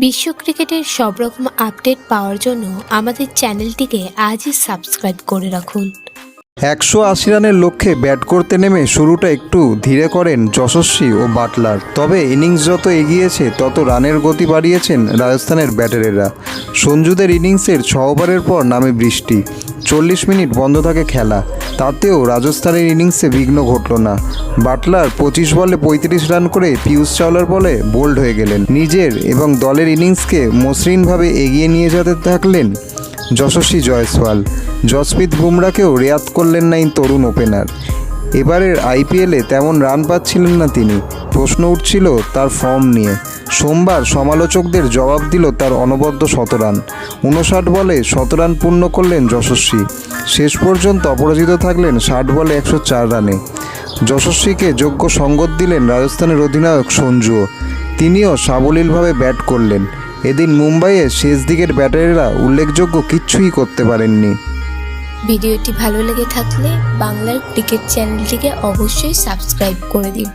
বিশ্ব ক্রিকেটের সব রকম আপডেট পাওয়ার জন্য আমাদের চ্যানেলটিকে আজই সাবস্ক্রাইব করে রাখুন। 180 রানের লক্ষ্যে ব্যাট করতে নেমে শুরুটা একটু ধীরে করেন যশস্বী ও বাটলার। তবে ইনিংস যত এগিয়েছে তত রানের গতি বাড়িয়েছেন রাজস্থানের ব্যাটারেরা। সঞ্জুদের ইনিংসের 6 ওভারের পর নামে বৃষ্টি, 40 মিনিট বন্ধ থাকে খেলা। তাতেও রাজস্থানের ইনিংসে বিঘ্ন ঘটল না। বাটলার 25 বলে 35 রান করে পিয়ুষ চাওলার বলে বোল্ড হয়ে গেলেন। নিজের এবং দলের ইনিংসকে মসৃণভাবে এগিয়ে নিয়ে যেতে থাকলেন যশস্বী জয়সওয়াল। জসপ্রীত বুমরাকেও রেয়াত করলেন না এই তরুণ ওপেনার। এবারের আইপিএলে তেমন রান পাচ্ছিলেন না তিনি। প্রশ্ন উঠছিল তার ফর্ম নিয়ে। সোমবার সমালোচকদের জবাব দিল তার অনবদ্য 100 রান। 59 বলে 100 রান পূর্ণ করলেন যশস্বী। শেষ পর্যন্ত অপরাজিত থাকলেন 60 বলে 104 রানে। যশস্বীকে যোগ্য সঙ্গত দিলেন রাজস্থানের অধিনায়ক সঞ্জুও। তিনিও সাবলীলভাবে ব্যাট করলেন। এদিন মুম্বাইয়ে শেষ দিকের ব্যাটারেরা উল্লেখযোগ্য কিচ্ছুই করতে পারেননি। ভিডিওটি ভালো লেগে থাকলে বাংলার ক্রিকেট চ্যানেলটিকে অবশ্যই সাবস্ক্রাইব করে দিন।